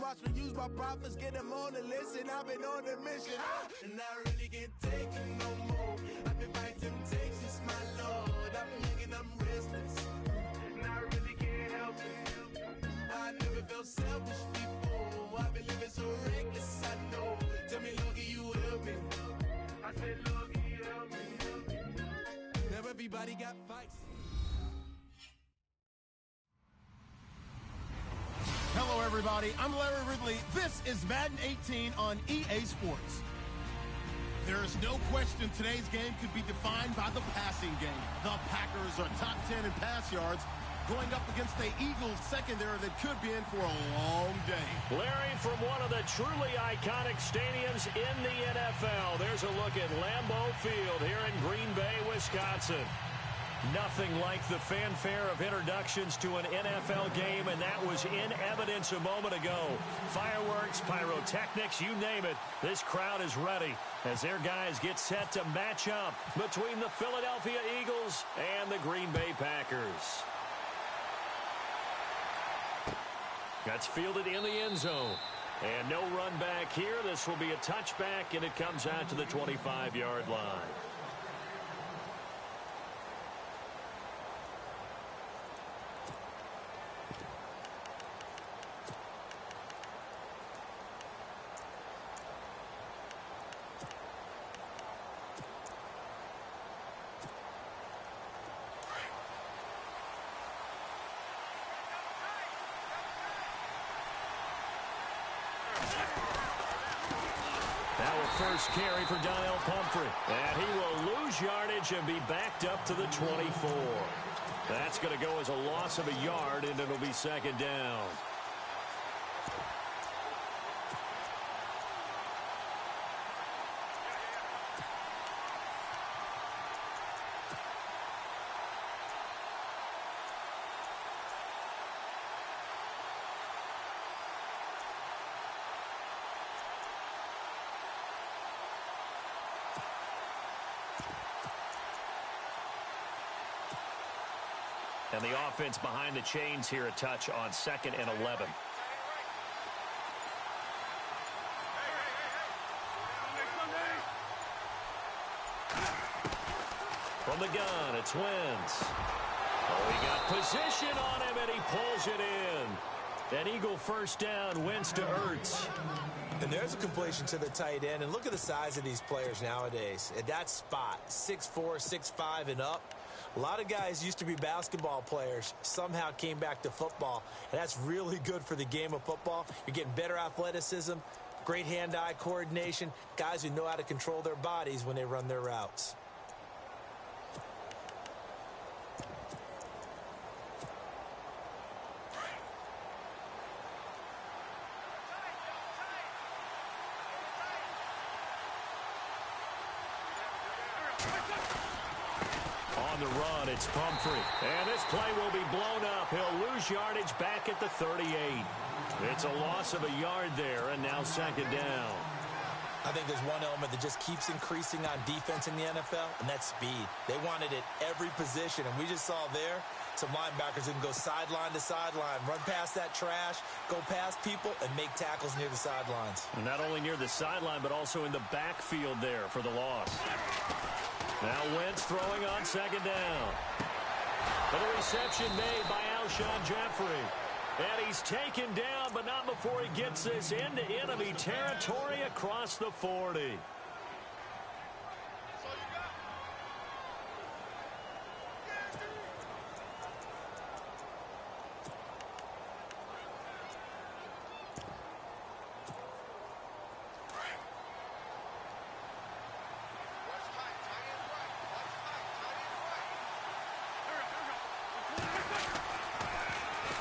watch me use my profits, get them on the list, and I've been on a mission. And I really can't take it no more. I've been fighting temptations, my Lord. I'm young and I'm restless, and I really can't help it. I never felt selfish before. I've been living so reckless, I know. Tell me, Lord, can you help me? I said, Lord, can you help me? Now everybody got fights. Hello, everybody. I'm Larry Ridley. This is Madden 18 on EA Sports. There is no question today's game could be defined by the passing game. The Packers are top 10 in pass yards, going up against the Eagles secondary that could be in for a long day. Larry, from one of the truly iconic stadiums in the NFL, there's a look at Lambeau Field here in Green Bay, Wisconsin. Nothing like the fanfare of introductions to an NFL game, and that was in evidence a moment ago. Fireworks, pyrotechnics, you name it. This crowd is ready as their guys get set to match up between the Philadelphia Eagles and the Green Bay Packers. That's fielded in the end zone. And no run back here. This will be a touchback, and it comes out to the 25-yard line. First carry for Donnell Pumphrey. And he will lose yardage and be backed up to the 24. That's going to go as a loss of a yard, and it'll be second down. And the offense behind the chains here, a touch on 2nd and 11. From the gun, it's Wentz. Oh, he got position on him, and he pulls it in. An Eagle first down, Wentz to Ertz. And there's a completion to the tight end. And look at the size of these players nowadays. At that spot, 6'4", 6'5", and up. A lot of guys used to be basketball players, somehow came back to football, and that's really good for the game of football. You're getting better athleticism, great hand-eye coordination, guys who know how to control their bodies when they run their routes. On the run, it's Pumphrey. And this play will be blown up. He'll lose yardage back at the 38. It's a loss of a yard there, and now second down. I think there's one element that just keeps increasing on defense in the NFL, and that's speed. They want it at every position, and we just saw there some linebackers who can go sideline to sideline, run past that trash, go past people, and make tackles near the sidelines. And not only near the sideline, but also in the backfield there for the loss. Now Wentz throwing on second down. And a reception made by Alshon Jeffrey. And he's taken down, but not before he gets this into enemy territory across the 40.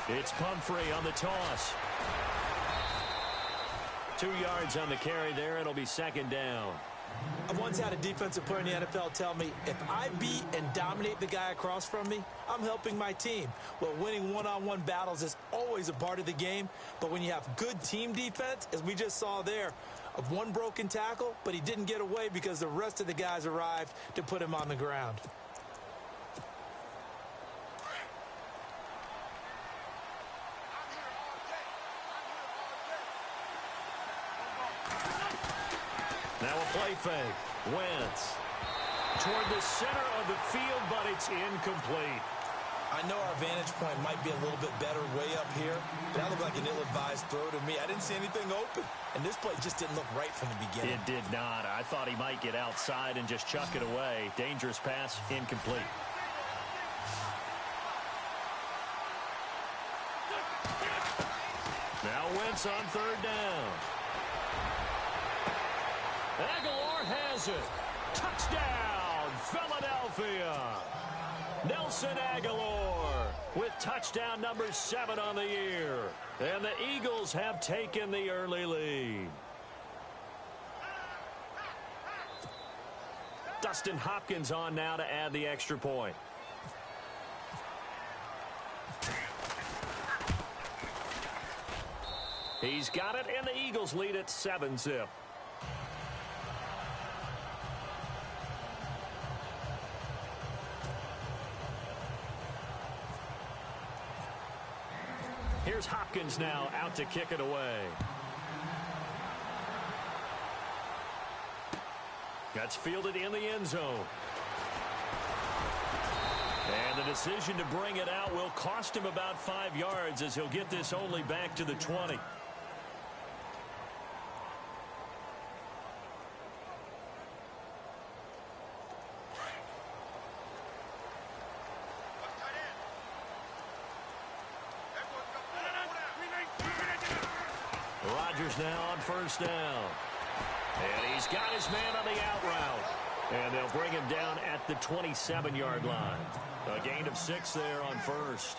It's Pumphrey on the toss. 2 yards on the carry there. It'll be second down. I once had a defensive player in the NFL tell me, if I beat and dominate the guy across from me, I'm helping my team. Well, winning one-on-one battles is always a part of the game, but when you have good team defense, as we just saw there, of one broken tackle, but he didn't get away because the rest of the guys arrived to put him on the ground. Now a play fake. Wentz toward the center of the field, but it's incomplete. I know our vantage point might be a little bit better way up here, but that looked like an ill-advised throw to me. I didn't see anything open, and this play just didn't look right from the beginning. It did not. I thought he might get outside and just chuck it away. Dangerous pass, incomplete. Now Wentz on third down. Aguilar has it. Touchdown, Philadelphia. Nelson Aguilar with touchdown number 7 on the year. And the Eagles have taken the early lead. Dustin Hopkins on now to add the extra point. He's got it, and the Eagles lead at 7-zip. Here's Hopkins now out to kick it away. That's fielded in the end zone. And the decision to bring it out will cost him about 5 yards as he'll get this only back to the 20. Rodgers now on first down. And he's got his man on the out route. And they'll bring him down at the 27-yard line. A gain of 6 there on first.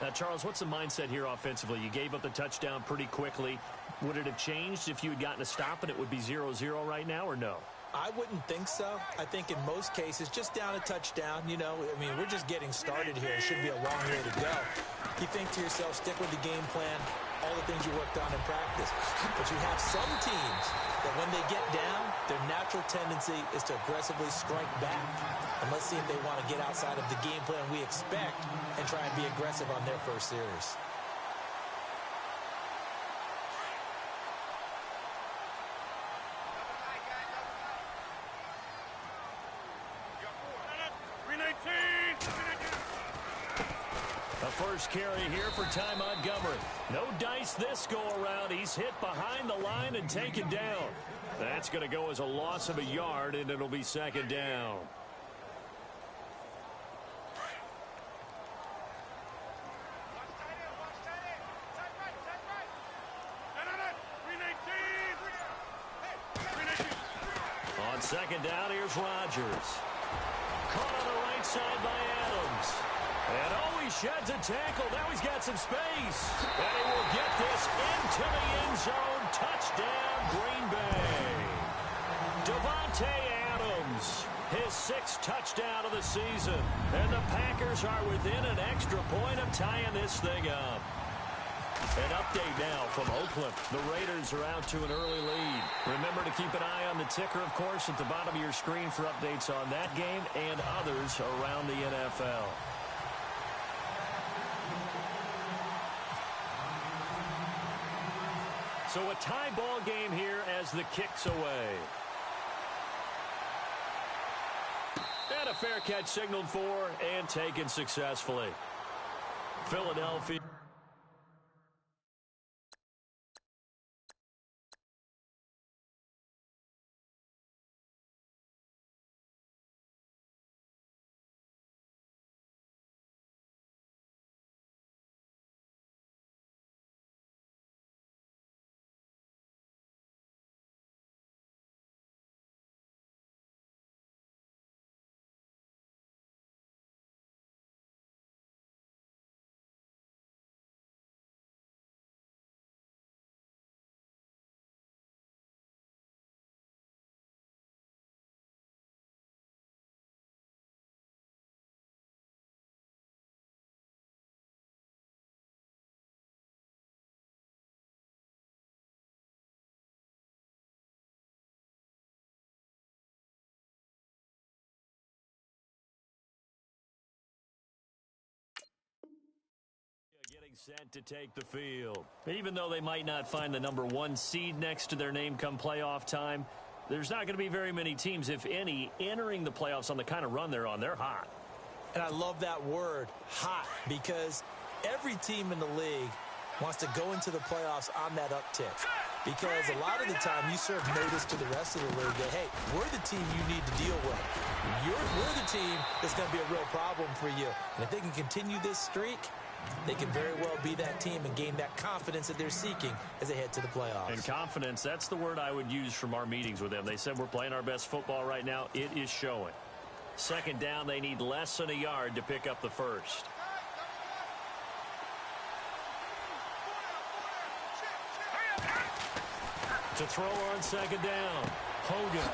Now, Charles, what's the mindset here offensively? You gave up the touchdown pretty quickly. Would it have changed if you had gotten a stop and it would be 0-0 right now, or no? I wouldn't think so. I think in most cases, just down a touchdown, you know, I mean, we're just getting started here. It should be a long way to go. You think to yourself, stick with the game plan, all the things you worked on in practice. But you have some teams that when they get down, their natural tendency is to aggressively strike back. And let's see if they want to get outside of the game plan we expect and try and be aggressive on their first series. First carry here for Ty Montgomery. No dice this go-around. He's hit behind the line and taken down. That's going to go as a loss of a yard, and it'll be second down. On second down, here's Rodgers. Caught on the right side by Adams. And he sheds a tackle. Now he's got some space. And he will get this into the end zone. Touchdown, Green Bay. Davante Adams, his 6th touchdown of the season. And the Packers are within an extra point of tying this thing up. An update now from Oakland. The Raiders are out to an early lead. Remember to keep an eye on the ticker, of course, at the bottom of your screen for updates on that game and others around the NFL. So a tie ball game here as the kick's away. And a fair catch signaled for and taken successfully. Philadelphia. Getting set to take the field. Even though they might not find the number 1 seed next to their name come playoff time, there's not going to be very many teams, if any, entering the playoffs on the kind of run they're on. They're hot. And I love that word, hot, because every team in the league wants to go into the playoffs on that uptick. Because a lot of the time you serve notice to the rest of the league that, hey, we're the team you need to deal with. We're the team that's going to be a real problem for you. And if they can continue this streak, they can very well be that team and gain that confidence that they're seeking as they head to the playoffs. And confidence, that's the word I would use from our meetings with them. They said we're playing our best football right now. It is showing. Second down, they need less than a yard to pick up the first. To throw on second down. Hogan,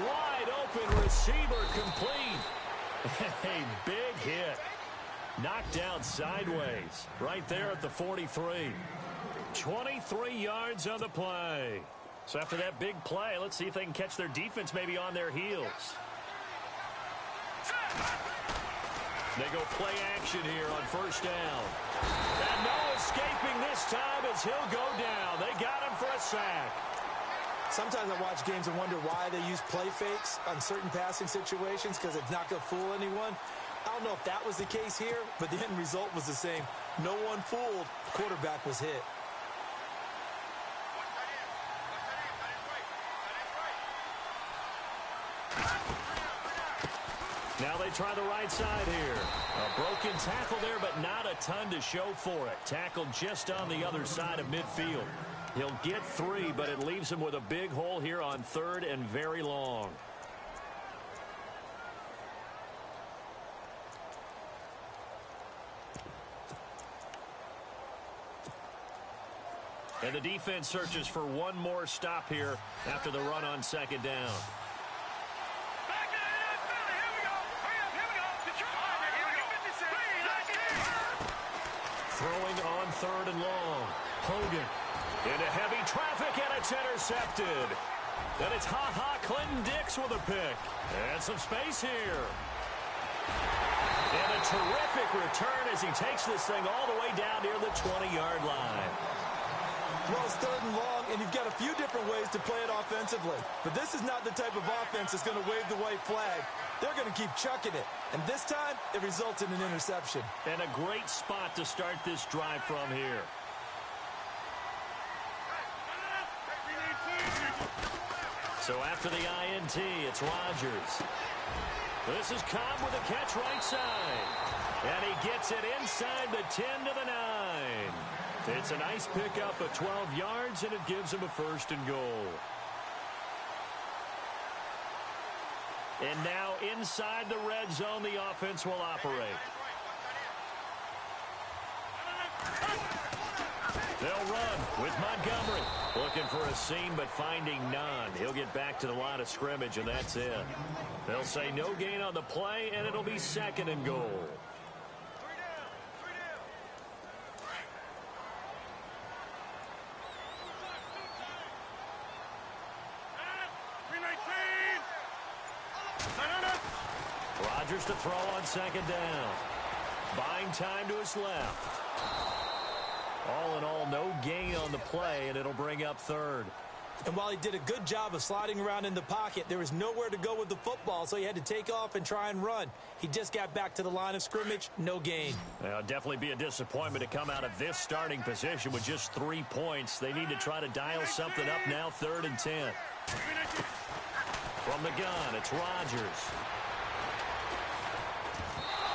wide open receiver, complete. A big hit. Knocked down sideways. Right there at the 43. 23 yards on the play. So after that big play, let's see if they can catch their defense maybe on their heels. They go play action here on first down. And no escaping this time as he'll go down. They got him for a sack. Sometimes I watch games and wonder why they use play fakes on certain passing situations because it's not going to fool anyone. I don't know if that was the case here, but the end result was the same. No one fooled. The quarterback was hit. Now they try the right side here. A broken tackle there, but not a ton to show for it. Tackled just on the other side of midfield. He'll get 3, but it leaves him with a big hole here on third and very long. And the defense searches for one more stop here after the run on second down. Throwing on third and long. Hogan into heavy traffic, and it's intercepted. Then it's Clinton Dix with a pick. And some space here. And a terrific return as he takes this thing all the way down near the 20-yard line. Well, it's third and long, and you've got a few different ways to play it offensively. But this is not the type of offense that's going to wave the white flag. They're going to keep chucking it. And this time, it results in an interception. And a great spot to start this drive from here. So after the INT, it's Rodgers. This is Cobb with a catch right side. And he gets it inside the 10 to the 9. It's a nice pickup of 12 yards, and it gives him a first and goal. And now inside the red zone, the offense will operate. They'll run with Montgomery. Looking for a seam, but finding none. He'll get back to the line of scrimmage, and that's it. They'll say no gain on the play, and it'll be second and goal. Rodgers to throw on second down. Buying time to his left. All in all, no gain on the play, and it'll bring up third. And while he did a good job of sliding around in the pocket, there was nowhere to go with the football, so he had to take off and try and run. He just got back to the line of scrimmage, no gain. It'll definitely be a disappointment to come out of this starting position with just 3 points. They need to try to dial something up now, 3rd and 10. From the gun, it's Rodgers.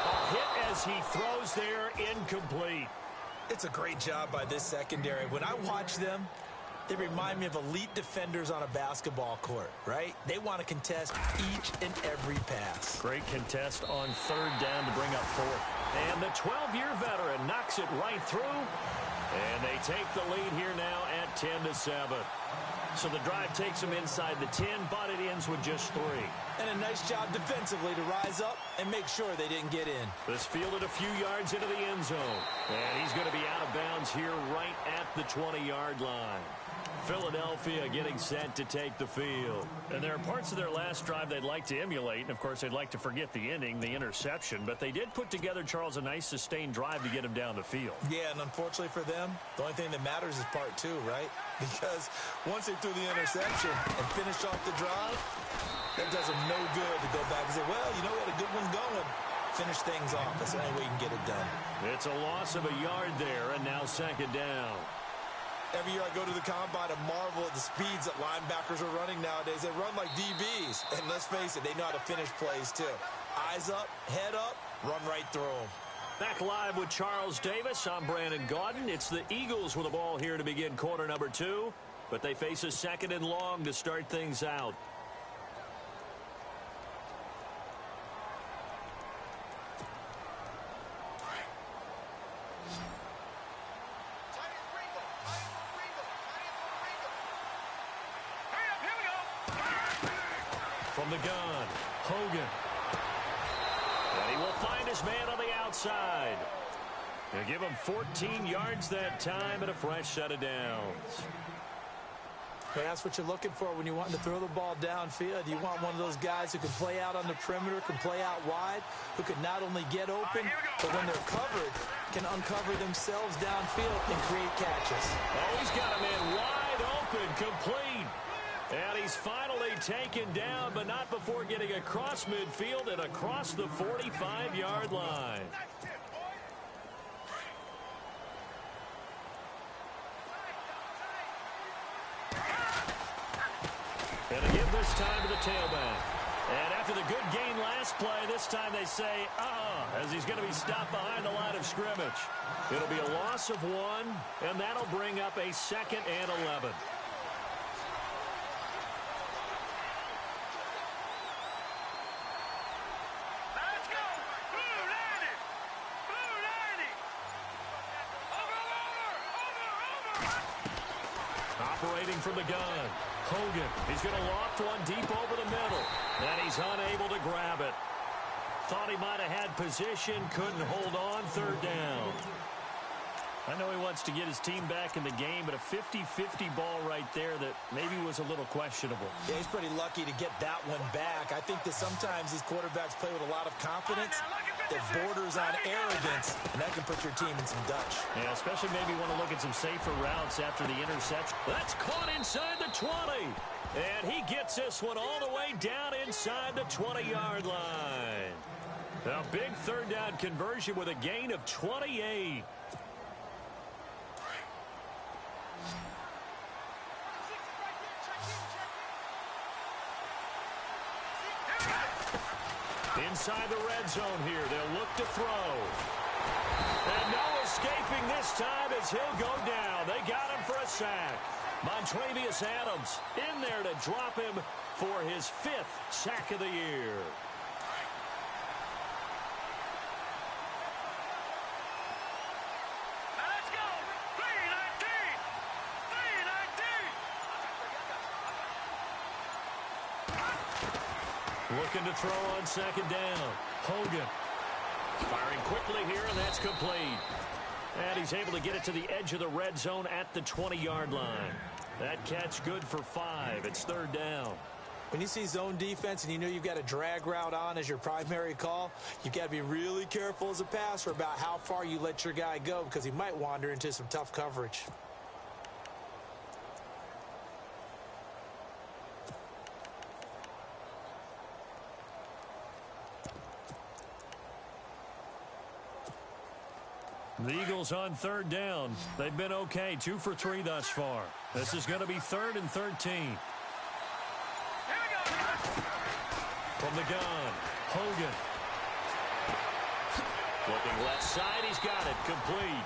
A hit as he throws there, incomplete. It's a great job by this secondary. When I watch them, they remind me of elite defenders on a basketball court, right? They want to contest each and every pass. Great contest on 3rd down to bring up 4th. And the 12-year veteran knocks it right through. And they take the lead here now at 10-7. So the drive takes them inside the 10, but it ends with just 3. And a nice job defensively to rise up and make sure they didn't get in. This fielded a few yards into the end zone. And he's going to be out of bounds here right at the 20-yard line. Philadelphia getting set to take the field. And there are parts of their last drive they'd like to emulate. And, of course, they'd like to forget the ending, the interception. But they did put together, Charles, a nice sustained drive to get him down the field. Yeah, and unfortunately for them, the only thing that matters is part 2, right? right? Because once they threw the interception and finished off the drive, that does them no good to go back and say, well, you know, we had a good one going. Finish things off. That's the only way you can get it done. It's a loss of a yard there, and now second down. Every year I go to the combine and marvel at the speeds that linebackers are running nowadays. They run like DBs. And let's face it, they know how to finish plays too. Eyes up, head up, run right through them. Back live with Charles Davis. I'm Brandon Gaudin. It's the Eagles with the ball here to begin quarter number 2. But they face a second and long to start things out. From the gun, Hogan. And he will find his man on the outside. They'll give him 14 yards that time and a fresh set of downs. Hey, that's what you're looking for when you want to throw the ball downfield. You want one of those guys who can play out on the perimeter, can play out wide, who can not only get open, but when they're covered, can uncover themselves downfield and create catches. Oh, he's got a man wide open, complete. And he's finally taken down, but not before getting across midfield and across the 45-yard line. And to give this time to the tailback. And after the good gain last play, this time they say, as he's going to be stopped behind the line of scrimmage. It'll be a loss of 1, and that'll bring up a 2nd and 11. Operating from the gun, Hogan. He's going to loft one deep over the middle, and he's unable to grab it. Thought he might have had position, couldn't hold on, third down. I know he wants to get his team back in the game, but a 50-50 ball right there that maybe was a little questionable. Yeah, he's pretty lucky to get that one back. I think that sometimes these quarterbacks play with a lot of confidence that borders on arrogance, and that can put your team in some Dutch. Yeah, especially maybe want to look at some safer routes after the interception. That's caught inside the 20. And he gets this one all the way down inside the 20-yard line. A big third down conversion with a gain of 28. Inside the red zone here, they'll look to throw. And no escaping this time as he'll go down. They got him for a sack. Montravius Adams in there to drop him for his 5th sack of the year. Looking to throw on second down. Hogan firing quickly here, and that's complete. And he's able to get it to the edge of the red zone at the 20-yard line. That catch good for 5. It's third down. When you see zone defense and you know you've got a drag route on as your primary call, you've got to be really careful as a passer about how far you let your guy go because he might wander into some tough coverage. The Eagles on third down. They've been okay, 2 for 3 thus far. This is going to be 3rd and 13. From the gun, Hogan. Looking left side, he's got it, complete.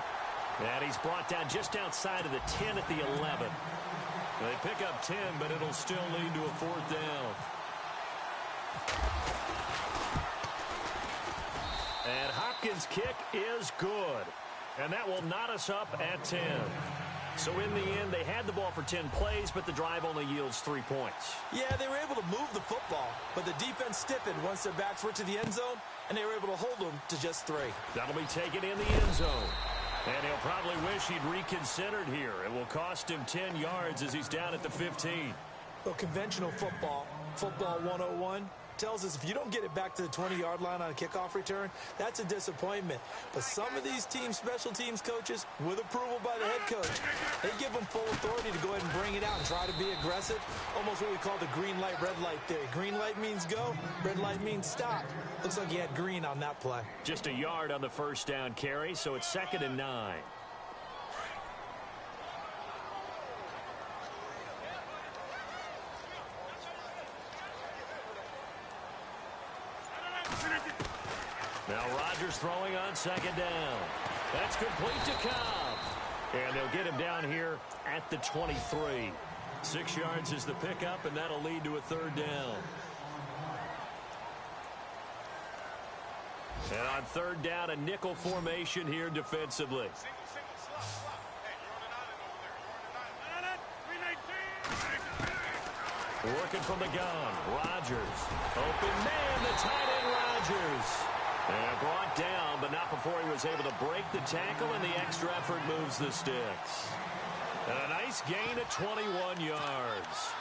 And he's brought down just outside of the 10 at the 11. They pick up 10, but it'll still lead to a 4th down. And Hopkins' kick is good. And that will knot us up at 10. So in the end, they had the ball for 10 plays, but the drive only yields 3 points. Yeah, they were able to move the football, but the defense stiffened once their backs were to the end zone, and they were able to hold them to just 3. That'll be taken in the end zone. And he'll probably wish he'd reconsidered here. It will cost him 10 yards as he's down at the 15. Well, conventional football, football 101, tells us if you don't get it back to the 20-yard line on a kickoff return, that's a disappointment. But some of these special teams coaches, with approval by the head coach, they give them full authority to go ahead and bring it out and try to be aggressive. Almost what we call the green light, red light theory. Green light means go, red light means stop. Looks like he had green on that play. Just a yard on the first down carry, so it's 2nd and 9. Now Rodgers throwing on 2nd down. That's complete to Cobb. And they'll get him down here at the 23. 6 yards is the pickup, and that'll lead to a 3rd down. And on 3rd down, a nickel formation here defensively. Working from the gun, Rodgers. Open man, the tight end Rodgers. And brought down, but not before he was able to break the tackle, and the extra effort moves the sticks. And a nice gain at 21 yards.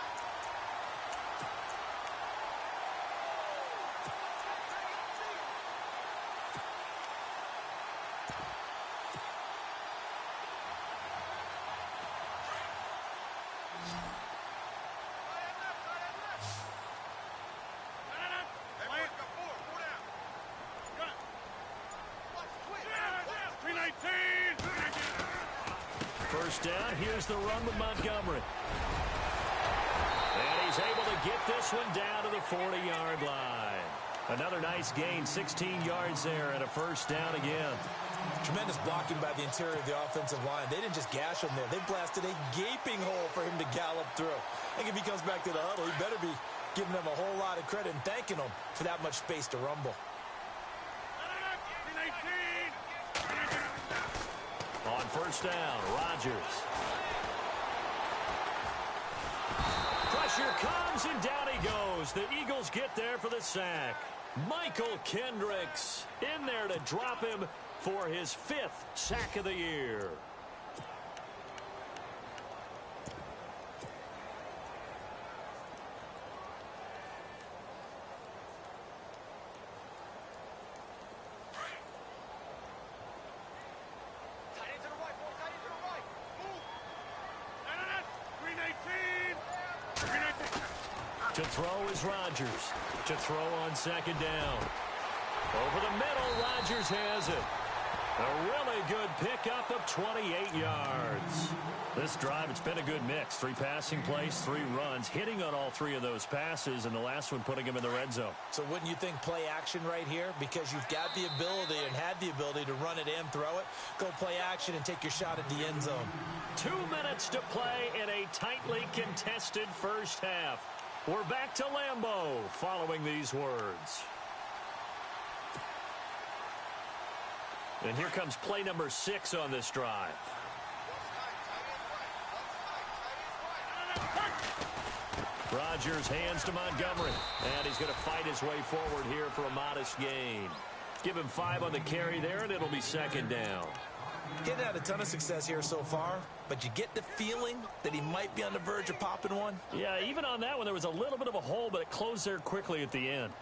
First down, here's the run with Montgomery. And he's able to get this one down to the 40-yard line. Another nice gain, 16 yards there, and a first down again. Tremendous blocking by the interior of the offensive line. They didn't just gash him there. They blasted a gaping hole for him to gallop through. I think if he comes back to the huddle, he better be giving them a whole lot of credit and thanking them for that much space to rumble. On first down, Rodgers. Pressure comes, and down he goes. The Eagles get there for the sack. Michael Kendricks in there to drop him for his 5th sack of the year. To throw is Rodgers. To throw on 2nd down. Over the middle, Rodgers has it. A really good pickup of 28 yards. This drive, it's been a good mix. 3 passing plays, 3 runs, hitting on all 3 of those passes, and the last one putting him in the red zone. So wouldn't you think play action right here? Because you've got the ability and had the ability to run it and throw it. Go play action and take your shot at the end zone. 2 minutes to play in a tightly contested first half. We're back to Lambeau following these words. And here comes play number 6 on this drive. Rodgers hands to Montgomery. And he's going to fight his way forward here for a modest gain. Give him 5 on the carry there, and it'll be 2nd down. He hasn't had a ton of success here so far, but you get the feeling that he might be on the verge of popping one. Yeah, even on that one, there was a little bit of a hole, but it closed there quickly at the end.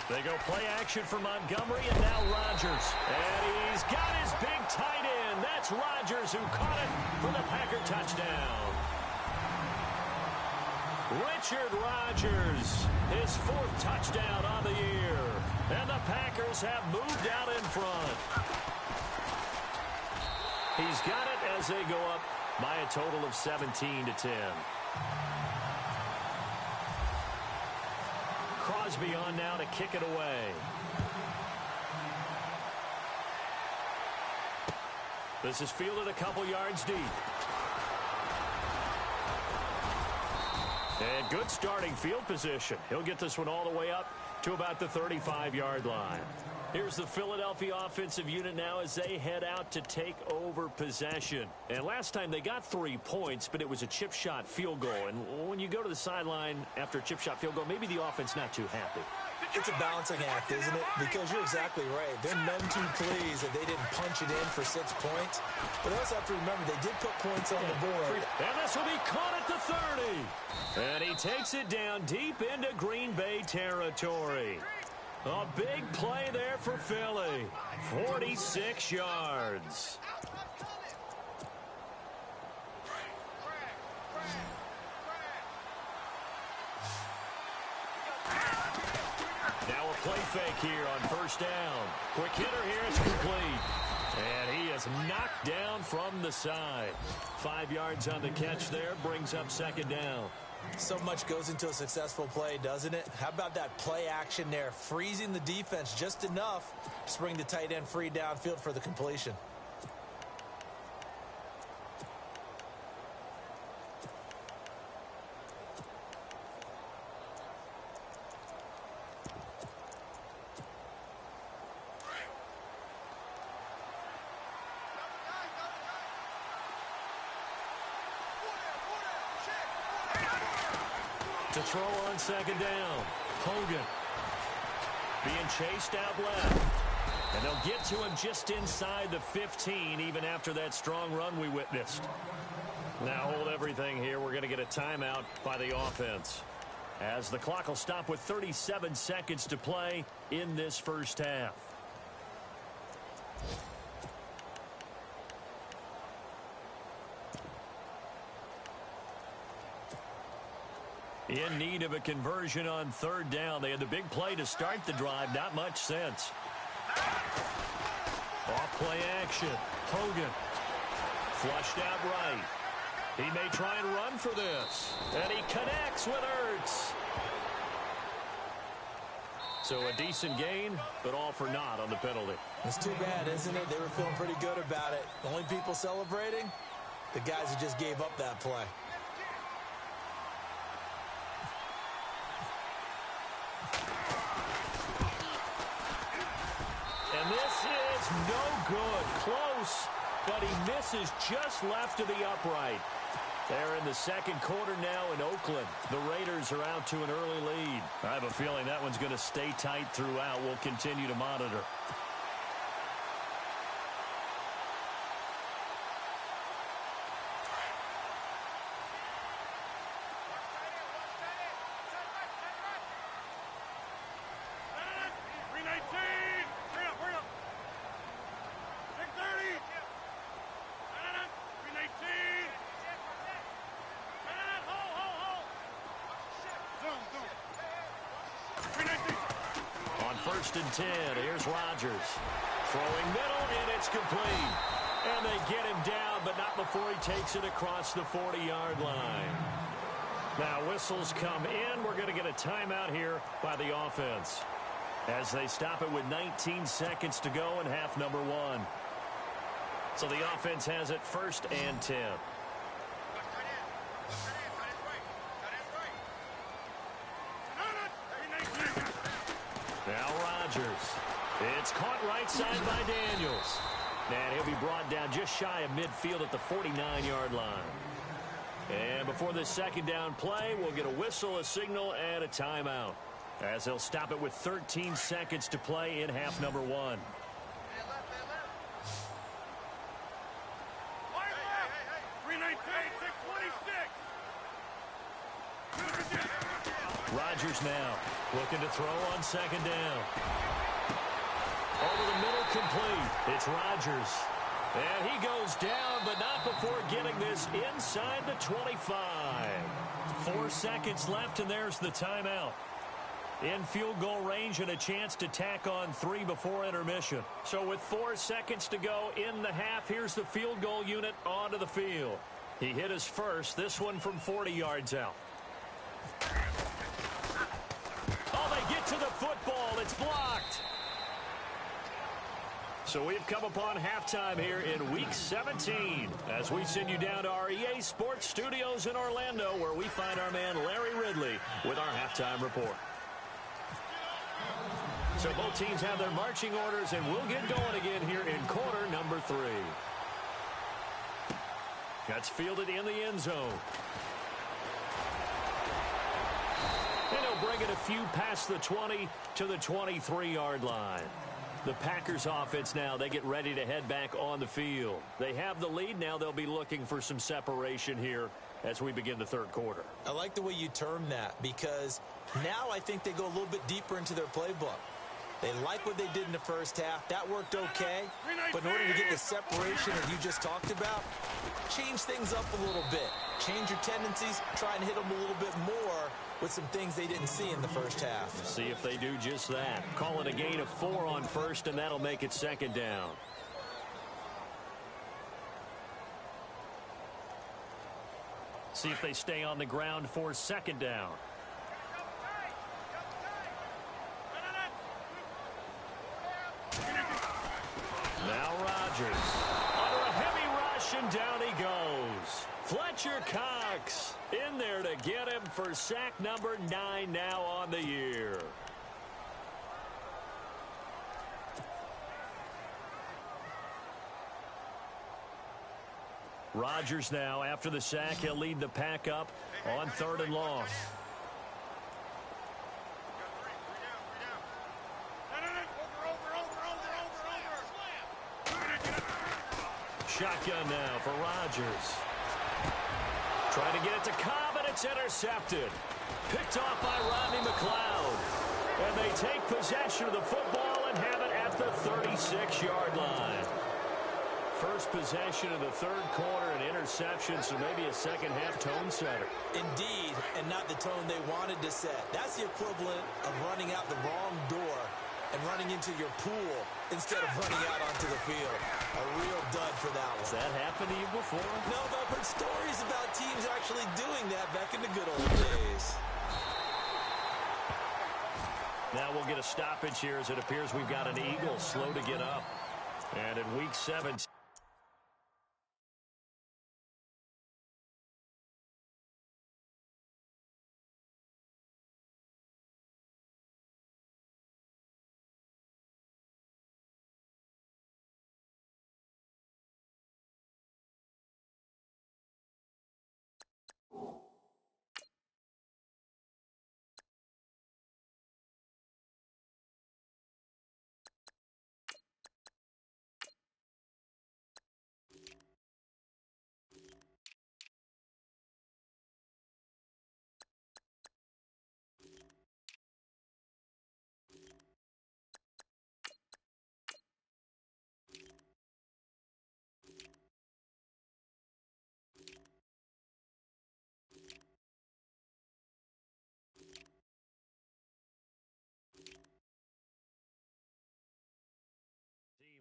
They go play action for Montgomery, and now Rodgers. And he's got his big tight end. That's Rodgers who caught it for the Packer touchdown. Richard Rodgers, his 4th touchdown on the year. And the Packers have moved out in front. He's got it as they go up by a total of 17-10. Crosby on now to kick it away. This is fielded a couple yards deep. And good starting field position. He'll get this one all the way up to about the 35-yard line. Here's the Philadelphia offensive unit now as they head out to take over possession. And last time they got 3 points, but it was a chip shot field goal. And when you go to the sideline after a chip shot field goal, maybe the offense not too happy. It's a balancing act, isn't it? Because you're exactly right. They're none too pleased that they didn't punch it in for 6 points. But they also have to remember they did put points on the board. And this will be caught at the 30. And he takes it down deep into Green Bay territory. A big play there for Philly. 46 yards. Now a play fake here on first down. Quick hitter here, it's complete. And he is knocked down from the side. 5 yards on the catch there, brings up second down. So much goes into a successful play, doesn't it? How about that play action there? Freezing the defense just enough to bring the tight end free downfield for the completion. To throw on second down. Hogan being chased out left. And they'll get to him just inside the 15, even after that strong run we witnessed. Now hold everything here. We're going to get a timeout by the offense, as the clock will stop with 37 seconds to play in this first half. In need of a conversion on third down. They had the big play to start the drive. Not much sense. Off play action. Hogan. Flushed out right. He may try and run for this. And he connects with Ertz. So a decent gain, but all for naught on the penalty. It's too bad, isn't it? They were feeling pretty good about it. The only people celebrating, the guys who just gave up that play. And this is no good. Close, but he misses just left of the upright. They're in the second quarter now in Oakland. The Raiders are out to an early lead. I have a feeling that one's going to stay tight throughout. We'll continue to monitor. First and 10. Here's Rodgers. Throwing middle, and it's complete. And they get him down, but not before he takes it across the 40-yard line. Now whistles come in. We're going to get a timeout here by the offense, as they stop it with 19 seconds to go in half number one. So the offense has it first and 10. Now Rodgers. It's caught right side by Daniels. And he'll be brought down just shy of midfield at the 49-yard line. And before this second down play, we'll get a whistle, a signal, and a timeout, as they'll stop it with 13 seconds to play in half number one. Rodgers now looking to throw on second down. Over the middle, complete. It's Rodgers. And he goes down, but not before getting this inside the 25. 4 seconds left, and there's the timeout. In field goal range and a chance to tack on 3 before intermission. So with 4 seconds to go in the half, here's the field goal unit onto the field. He hit his first, this one from 40 yards out. Oh, they get to the football. It's blocked. So we've come upon halftime here in Week 17 as we send you down to our EA Sports Studios in Orlando, where we find our man Larry Ridley with our halftime report. So both teams have their marching orders, and we'll get going again here in quarter number 3. That's fielded in the end zone. And he'll bring it a few past the 20 to the 23-yard line. The Packers offense now, they get ready to head back on the field. They have the lead. Now they'll be looking for some separation here as we begin the third quarter. I like the way you term that, because now I think they go a little bit deeper into their playbook. They like what they did in the first half. That worked okay. But in order to get the separation that you just talked about, change things up a little bit. Change your tendencies. Try and hit them a little bit more with some things they didn't see in the first half. See if they do just that. Call it a gain of 4 on first, and that'll make it second down. See if they stay on the ground for second down. Now Rodgers. Under a heavy rush, and down he goes. Fletcher Cox in there to get him for sack number 9 now on the year. Rodgers now, after the sack, he'll lead the pack up on 3rd and long. Shotgun now for Rodgers. Trying to get it to Cobb, and it's intercepted. Picked off by Rodney McLeod. And they take possession of the football and have it at the 36-yard line. First possession of the third quarter, an interception, so maybe a second-half tone setter. Indeed, and not the tone they wanted to set. That's the equivalent of running out the wrong door and running into your pool instead of running out onto the field. A real dud for that one. Has that happened to you before? No, but I've heard stories about teams actually doing that back in the good old days. Now we'll get a stoppage here as it appears we've got an Eagle slow to get up. And in week 7...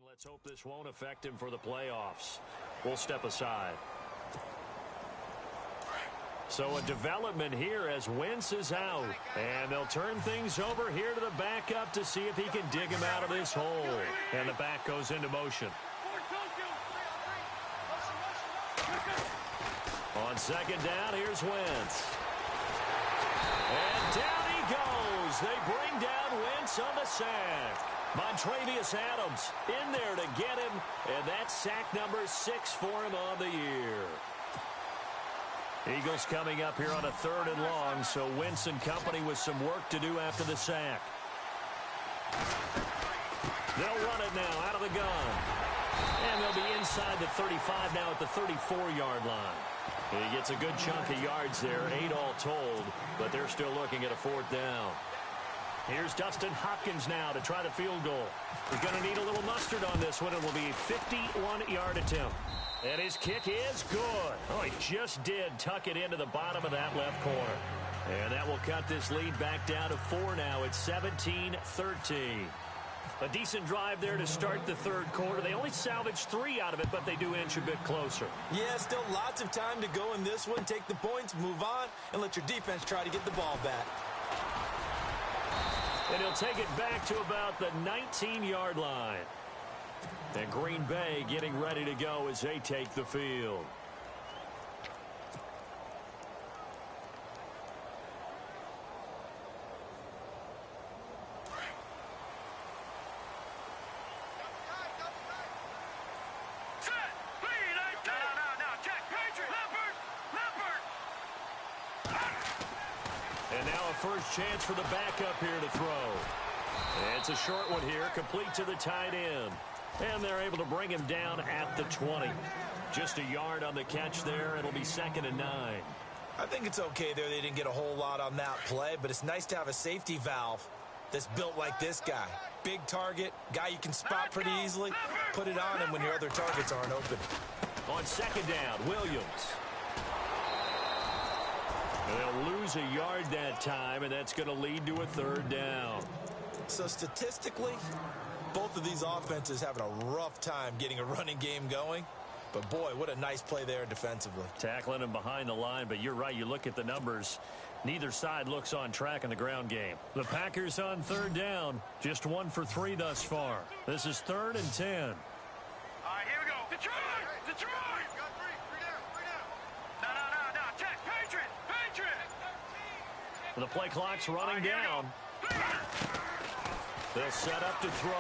Let's hope this won't affect him for the playoffs. We'll step aside. So a development here as Wentz is out. And they'll turn things over here to the backup to see if he can dig him out of this hole. And the back goes into motion. On second down, here's Wentz. And down he goes. They bring down Wentz on the sack. Montravius Adams in there to get him, and that's sack number 6 for him on the year. Eagles coming up here on a 3rd and long, so Wentz and company with some work to do after the sack. They'll run it now out of the gun. And they'll be inside the 35 now at the 34-yard line. He gets a good chunk of yards there, 8 all told, but they're still looking at a 4th down. Here's Dustin Hopkins now to try the field goal. He's going to need a little mustard on this one. It will be a 51-yard attempt. And his kick is good. Oh, he just did tuck it into the bottom of that left corner. And that will cut this lead back down to 4 now. It's 17-13. A decent drive there to start the third quarter. They only salvaged 3 out of it, but they do inch a bit closer. Yeah, still lots of time to go in this one. Take the points, move on, and let your defense try to get the ball back. And he'll take it back to about the 19-yard line. And Green Bay getting ready to go as they take the field. And now a first chance for the backup here to throw. It's a short one here, complete to the tight end. And they're able to bring him down at the 20. Just a yard on the catch there. It'll be 2nd and 9. I think it's okay there. They didn't get a whole lot on that play, but it's nice to have a safety valve that's built like this guy. Big target, guy you can spot pretty easily. Put it on him when your other targets aren't open. On 2nd down, Williams. And they'll lose a yard that time, and that's going to lead to a 3rd down. So statistically, both of these offenses having a rough time getting a running game going. But, boy, what a nice play there defensively. Tackling him behind the line, but you're right. You look at the numbers. Neither side looks on track in the ground game. The Packers on 3rd down. Just 1 for 3 thus far. This is 3rd and 10. All right, here we go. Detroit! Detroit! Three down. No. Check. Patriot! The play clock's running down. They'll set up to throw.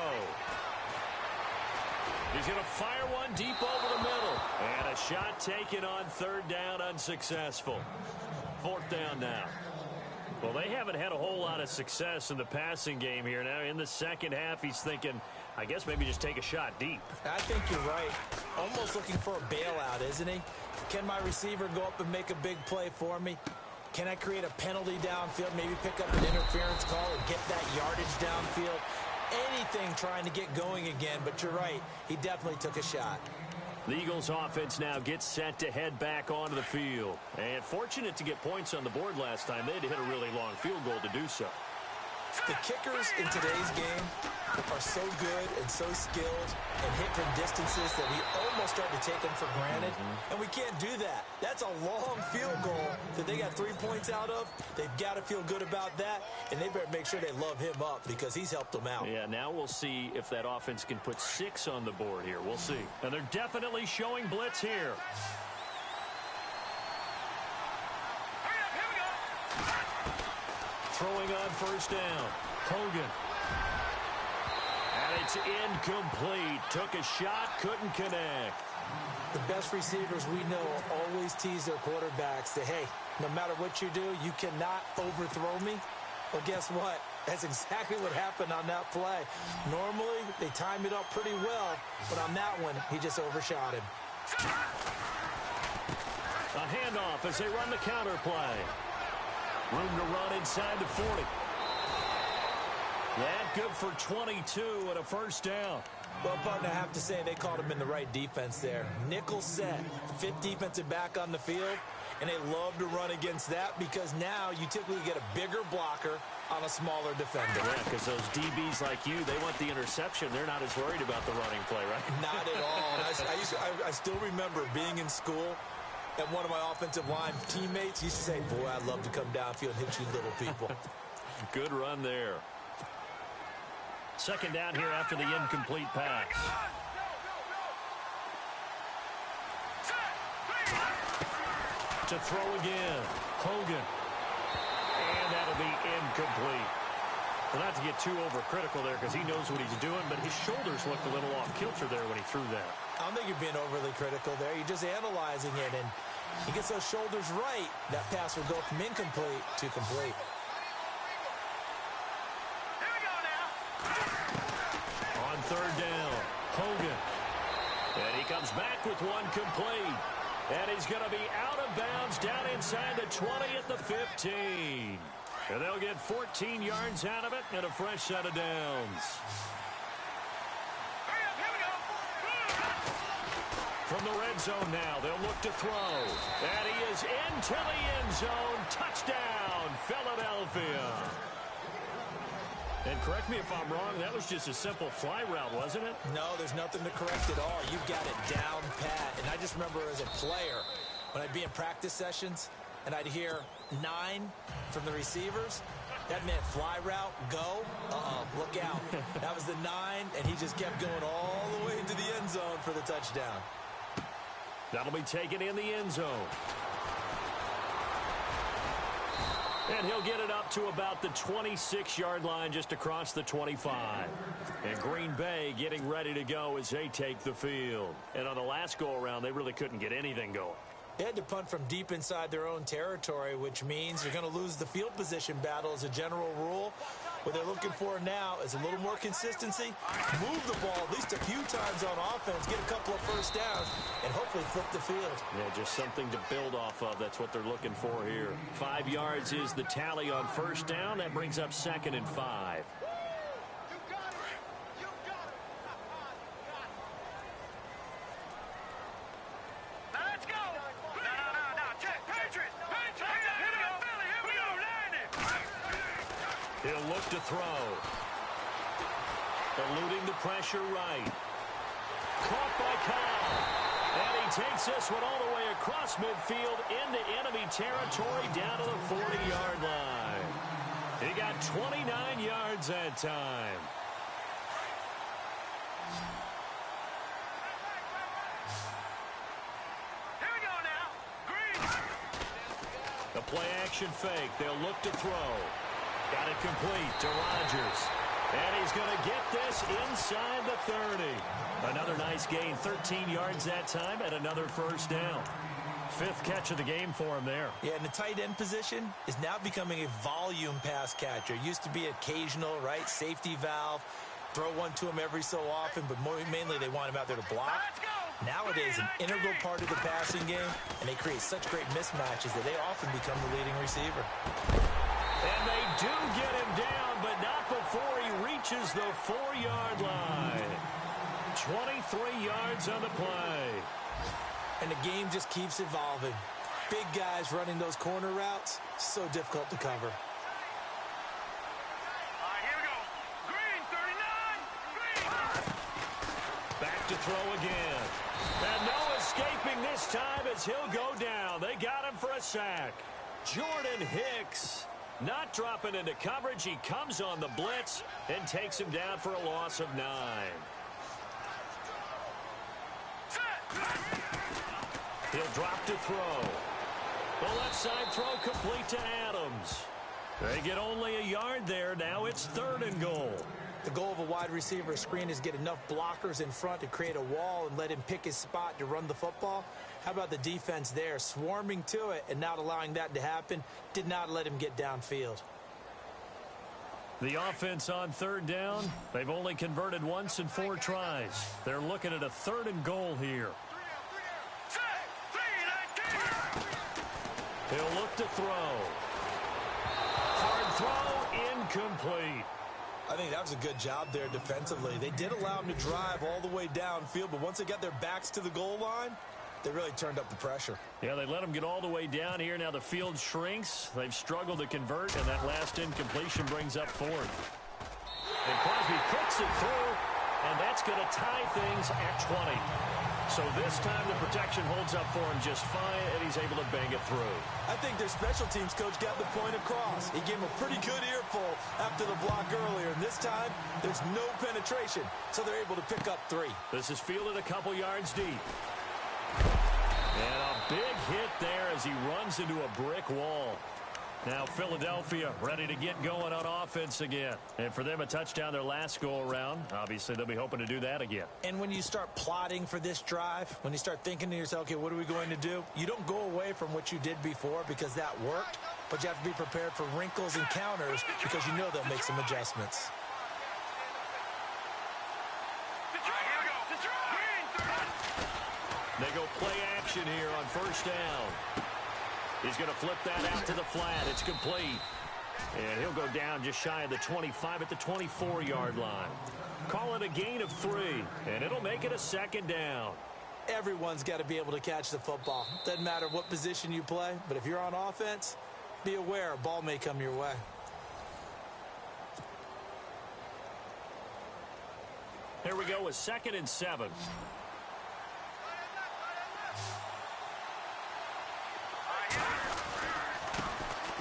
He's going to fire one deep over the middle. And a shot taken on 3rd down, unsuccessful. 4th down now. Well, they haven't had a whole lot of success in the passing game here. Now, in the second half, he's thinking, I guess maybe just take a shot deep. I think you're right. Almost looking for a bailout, isn't he? Can my receiver go up and make a big play for me? Can I create a penalty downfield, maybe pick up an interference call and get that yardage downfield? Anything trying to get going again, but you're right. He definitely took a shot. The Eagles offense now gets set to head back onto the field. And fortunate to get points on the board last time. They had to hit a really long field goal to do so. The kickers in today's game are so good and so skilled and hit from distances that we almost start to take them for granted. And we can't do that. That's a long field goal that they got 3 points out of. They've got to feel good about that, and they better make sure they love him up because he's helped them out. Yeah, now we'll see if that offense can put 6 on the board here. We'll see. And they're definitely showing blitz here. Throwing on 1st down. Hogan. And it's incomplete. Took a shot, couldn't connect. The best receivers we know always tease their quarterbacks that, hey, no matter what you do, you cannot overthrow me. Well, guess what? That's exactly what happened on that play. Normally, they time it up pretty well, but on that one, he just overshot him. A handoff as they run the counter play. Room to run inside the 40. That good for 22 and a 1st down. Well, partner, I have to say they called him in the right defense there. Nickel set, 5th defensive back on the field, and they love to run against that because now you typically get a bigger blocker on a smaller defender. Yeah, because those DBs like you, they want the interception. They're not as worried about the running play, right? Not at all. I still remember being in school, and one of my offensive line teammates used to say, boy, I'd love to come downfield and hit you little people. Good run there. 2nd down here after the incomplete pass. To throw again. Hogan. And that'll be incomplete. Well, not to get too overcritical there because he knows what he's doing, but his shoulders looked a little off kilter there when he threw that. I don't think you're being overly critical there. You're just analyzing it, and he gets those shoulders right. That pass will go from incomplete to complete. Here we go now. On 3rd down, Hogan. And he comes back with one complete. And he's going to be out of bounds down inside the 20 at the 15. And they'll get 14 yards out of it and a fresh set of downs. Hurry up, here we go. From the red zone now, they'll look to throw. And he is into the end zone. Touchdown, Philadelphia. And correct me if I'm wrong, that was just a simple fly route, wasn't it? No, there's nothing to correct at all. You've got it down pat. And I just remember as a player, when I'd be in practice sessions, and I'd hear 9 from the receivers, that meant fly route, go. Look out. That was the 9, and he just kept going all the way into the end zone for the touchdown. That'll be taken in the end zone. And he'll get it up to about the 26-yard line just across the 25. And Green Bay getting ready to go as they take the field. And on the last go-around, they really couldn't get anything going. They had to punt from deep inside their own territory, which means you're going to lose the field position battle as a general rule. What they're looking for now is a little more consistency, move the ball at least a few times on offense, get a couple of first downs, and hopefully flip the field. Yeah, just something to build off of. That's what they're looking for here. 5 yards is the tally on first down. That brings up 2nd and 5. He'll look to throw. Eluding the pressure right. Caught by Kyle. And he takes this one all the way across midfield into enemy territory down to the 40-yard line. He got 29 yards that time. Here we go now. Green. The play action fake. They'll look to throw. Got it complete to Rodgers. And he's going to get this inside the 30. Another nice gain, 13 yards that time, and another first down. 5th catch of the game for him there. Yeah, and the tight end position is now becoming a volume pass catcher. Used to be occasional, right? Safety valve. Throw one to him every so often, but mainly they want him out there to block. Nowadays, an integral part of the passing game, and they create such great mismatches that they often become the leading receiver. And they do get him down, but not before he reaches the 4-yard line. 23 yards on the play. And the game just keeps evolving. Big guys running those corner routes, so difficult to cover. All right, here we go. Green, 39. Green. Back to throw again. And no escaping this time as he'll go down. They got him for a sack. Jordan Hicks. Not dropping into coverage. He comes on the blitz and takes him down for a loss of 9. He'll drop to throw. The left side throw complete to Adams. They get only a yard there. Now it's 3rd and goal. The goal of a wide receiver screen is get enough blockers in front to create a wall and let him pick his spot to run the football. How about the defense there, swarming to it and not allowing that to happen? Did not let him get downfield. The offense on 3rd down, they've only converted once in 4 tries. They're looking at a 3rd and goal here. He'll look to throw. Hard throw, incomplete. I think that was a good job there defensively. They did allow him to drive all the way downfield, but once they got their backs to the goal line, they really turned up the pressure. Yeah, they let them get all the way down here. Now the field shrinks. They've struggled to convert, and that last incompletion brings up 4th. And Crosby clicks it through, and that's going to tie things at 20. So this time the protection holds up for him just fine, and he's able to bang it through. I think their special teams coach got the point across. He gave him a pretty good earful after the block earlier, and this time there's no penetration, so they're able to pick up 3. This is fielded a couple yards deep. And a big hit there as he runs into a brick wall. Now Philadelphia ready to get going on offense again. And for them, a touchdown their last go-around. Obviously, they'll be hoping to do that again. And when you start plotting for this drive, when you start thinking to yourself, okay, what are we going to do? You don't go away from what you did before because that worked, but you have to be prepared for wrinkles and counters because you know they'll make some adjustments. They go play action here on first down. He's going to flip that out to the flat. It's complete. And he'll go down just shy of the 25 at the 24-yard line. Call it a gain of 3, and it'll make it a 2nd down. Everyone's got to be able to catch the football. Doesn't matter what position you play, but if you're on offense, be aware a ball may come your way. Here we go with 2nd and 7.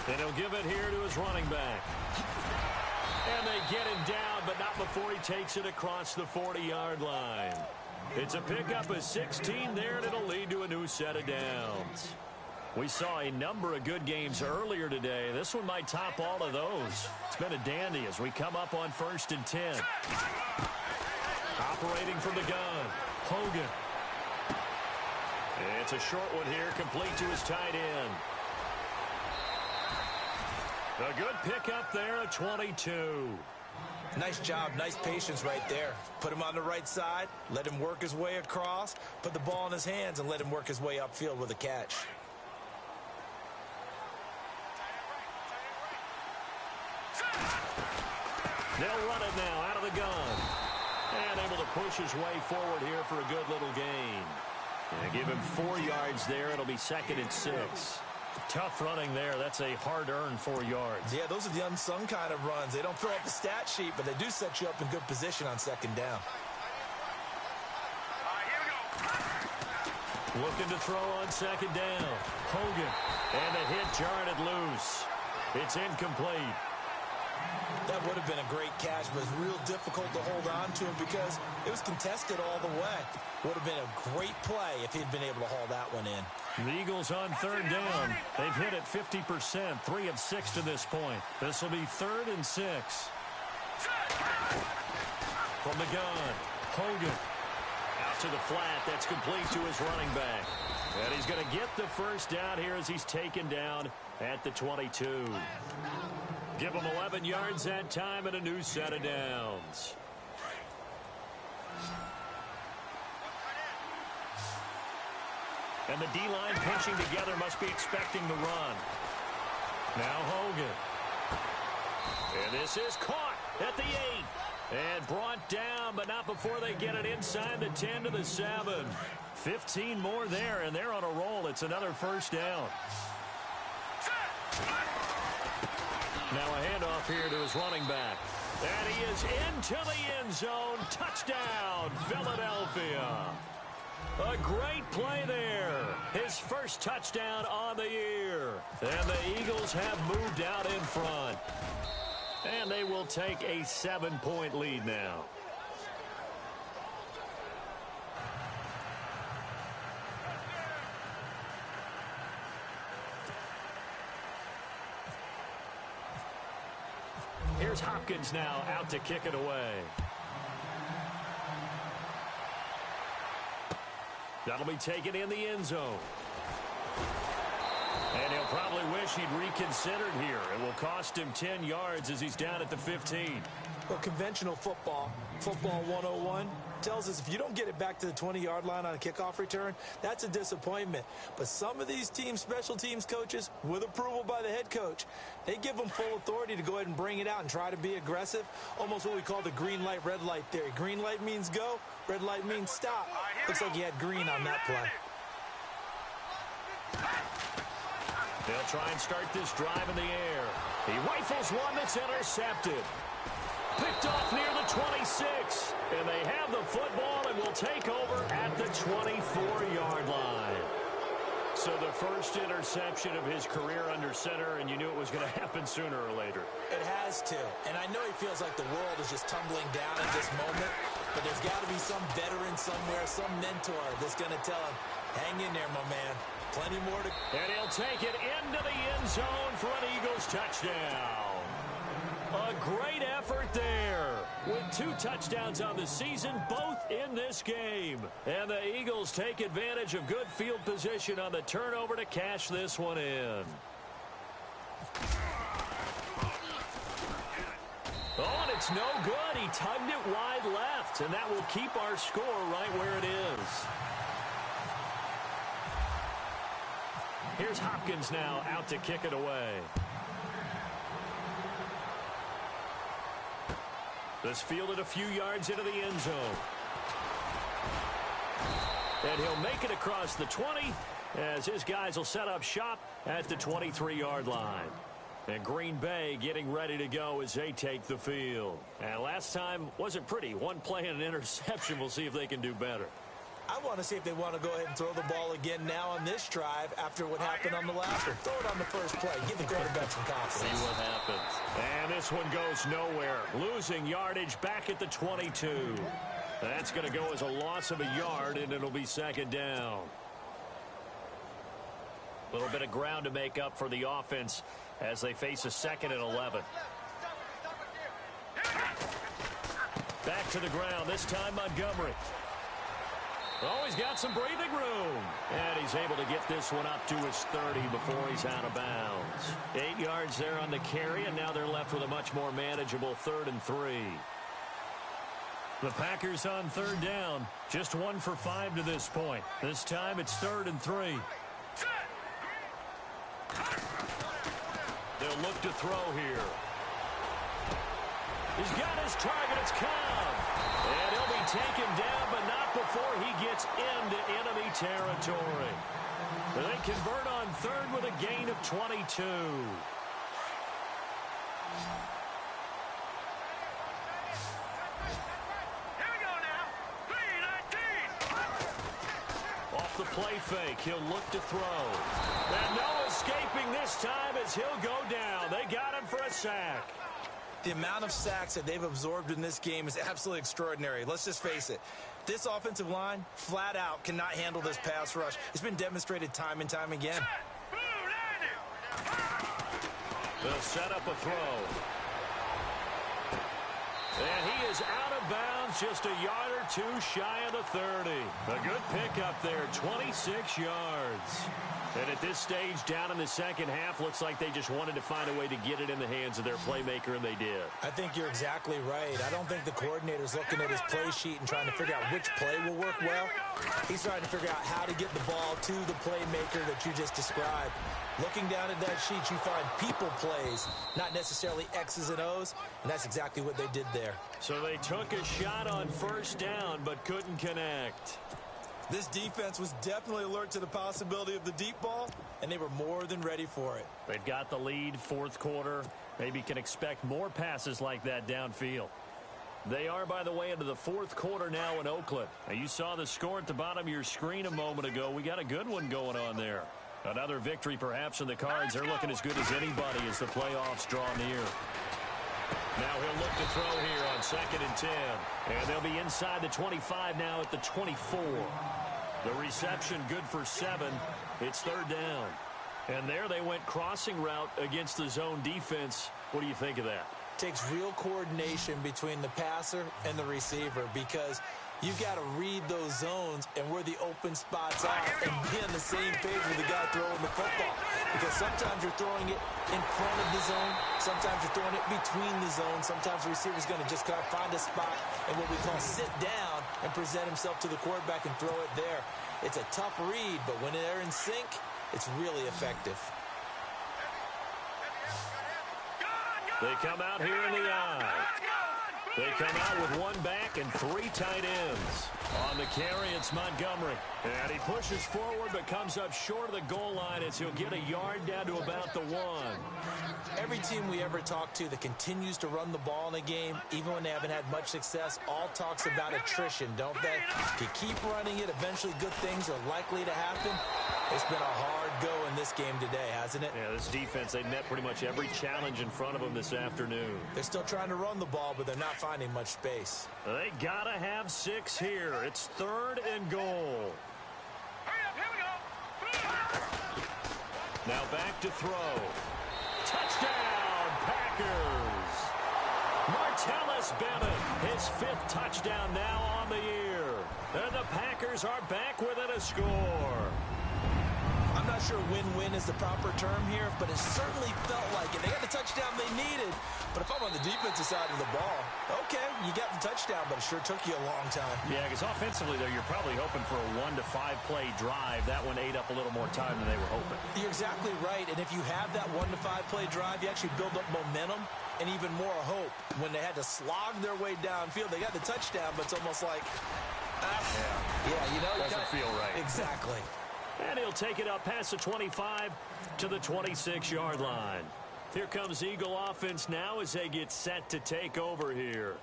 And he'll give it here to his running back. And they get him down, but not before he takes it across the 40-yard line. It's a pickup of 16 there, and it'll lead to a new set of downs. We saw a number of good games earlier today. This one might top all of those. It's been a dandy as we come up on 1st and 10. Operating from the gun, Hogan. It's a short one here, complete to his tight end. A good pickup there at 22. Nice job, nice patience right there. Put him on the right side, let him work his way across, put the ball in his hands, and let him work his way upfield with a catch. They'll run it now out of the gun. And able to push his way forward here for a good little gain. And give him 4 yards there. It'll be 2nd and 6. Tough running there. That's a hard-earned 4 yards. Yeah, those are the unsung kind of runs. They don't fill up the stat sheet, but they do set you up in good position on 2nd down. Looking to throw on 2nd down. Hogan. And the hit jarred it loose. It's incomplete. That would have been a great catch, but it's real difficult to hold on to him because it was contested all the way. Would have been a great play if he'd been able to haul that one in. The Eagles on 3rd down. They've hit it 50%, 3 of 6 to this point. This will be 3rd and 6. From the gun, Hogan. Out to the flat. That's complete to his running back. And he's going to get the first down here as he's taken down at the 22. Give him 11 yards that time and a new set of downs. And the D-line pinching together must be expecting the run. Now Hogan. And this is caught at the 8. And brought down, but not before they get it inside the 10 to the 7. 15 more there, and they're on a roll. It's another first down. Now a handoff here to his running back. And he is into the end zone. Touchdown, Philadelphia. A great play there. His first touchdown on the year. And the Eagles have moved out in front. And they will take a 7-point lead now. Here's Hopkins now out to kick it away. That'll be taken in the end zone. And he'll probably wish he'd reconsidered here. It will cost him 10 yards as he's down at the 15. Well, conventional football 101, tells us if you don't get it back to the 20-yard line on a kickoff return, that's a disappointment. But some of these teams, special teams coaches, with approval by the head coach, they give them full authority to go ahead and bring it out and try to be aggressive. Almost what we call the green light, red light theory. Green light means go, red light means stop. Looks like he had green on that play. They'll try and start this drive in the air. He rifles one that's intercepted. Picked off near the 26. And they have the football and will take over at the 24-yard line. So the first interception of his career under center, and you knew it was going to happen sooner or later. It has to. And I know he feels like the world is just tumbling down at this moment. But there's got to be some veteran somewhere, some mentor that's going to tell him, hang in there, my man. Plenty more to... And he'll take it into the end zone for an Eagles touchdown. A great effort there with 2 touchdowns on the season, both in this game. And the Eagles take advantage of good field position on the turnover to cash this one in. Oh, and it's no good. He tugged it wide left, and that will keep our score right where it is. Here's Hopkins now out to kick it away. This fielded a few yards into the end zone. And he'll make it across the 20 as his guys will set up shop at the 23-yard line. And Green Bay getting ready to go as they take the field. And last time wasn't pretty. 1 play and an interception. We'll see if they can do better. I want to see if they want to go ahead and throw the ball again now on this drive after what happened on the last one. Throw it on the first play. Give the quarterback some confidence. See what happens. And this one goes nowhere. Losing yardage back at the 22. That's going to go as a loss of a yard, and it'll be 2nd down. A little bit of ground to make up for the offense as they face a 2nd and 11. Back to the ground, this time Montgomery. Oh, he's got some breathing room. And he's able to get this one up to his 30 before he's out of bounds. 8 yards there on the carry, and now they're left with a much more manageable 3rd and 3. The Packers on 3rd down. Just 1 for 5 to this point. This time it's 3rd and 3. They'll look to throw here. He's got his target. It's Cobb. And he'll be taken down, but not before he gets into enemy territory. They convert on 3rd with a gain of 22. Off the play fake, he'll look to throw. And no escaping this time as he'll go down. They got him for a sack. The amount of sacks that they've absorbed in this game is absolutely extraordinary. Let's just face it. This offensive line, flat out, cannot handle this pass rush. It's been demonstrated time and time again. They'll set up a throw. And he is out of bounds, just a yard or two shy of the 30. A good pickup there, 26 yards. And at this stage, down in the second half, looks like they just wanted to find a way to get it in the hands of their playmaker, and they did. I think you're exactly right. I don't think the coordinator's looking at his play sheet and trying to figure out which play will work well. He's trying to figure out how to get the ball to the playmaker that you just described. Looking down at that sheet, you find people plays, not necessarily X's and O's, and that's exactly what they did there. So they took a shot on 1st down, but couldn't connect. This defense was definitely alert to the possibility of the deep ball, and they were more than ready for it. They've got the lead, 4th quarter. Maybe can expect more passes like that downfield. They are, by the way, into the 4th quarter now in Oakland. Now, you saw the score at the bottom of your screen a moment ago. We got a good one going on there. Another victory perhaps in the cards. They're looking as good as anybody as the playoffs draw near. Now he'll look to throw here on 2nd and 10. And they'll be inside the 25 now at the 24. The reception good for 7. It's 3rd down. And there they went crossing route against the zone defense. What do you think of that? Takes real coordination between the passer and the receiver because you've got to read those zones and where the open spots are and be on the same page with the guy throwing the football. Because sometimes you're throwing it in front of the zone. Sometimes you're throwing it between the zones. Sometimes the receiver's going to just kind of find a spot and what we call sit down and present himself to the quarterback and throw it there. It's a tough read, but when they're in sync, it's really effective. They come out here in the eye. They come out with 1 back and 3 tight ends. On the carry, it's Montgomery. And he pushes forward but comes up short of the goal line as he'll get a yard down to about the 1. Every team we ever talk to that continues to run the ball in a game, even when they haven't had much success, all talks about attrition, don't they? If you keep running it, eventually good things are likely to happen. It's been a hard go in this game today, hasn't it? Yeah, this defense, they met pretty much every challenge in front of them this afternoon. They're still trying to run the ball, but they're not finding much space. They gotta have 6 here. It's 3rd and goal. Hurry up, here we go. Now back to throw. Touchdown, Packers. Martellus Bennett, his 5th touchdown now on the year. And the Packers are back within a score. I'm not sure win-win is the proper term here, but it certainly felt like it. They got the touchdown they needed, but if I'm on the defensive side of the ball, okay, you got the touchdown, but it sure took you a long time. Yeah, because offensively, though, you're probably hoping for a 1 to 5 play drive. That one ate up a little more time than they were hoping. You're exactly right, and if you have that 1 to 5 play drive, you actually build up momentum and even more hope. When they had to slog their way downfield, they got the touchdown, but it's almost like, yeah, you know, doesn't feel right. Exactly. And he'll take it up past the 25 to the 26-yard line. Here comes Eagle offense now as they get set to take over here.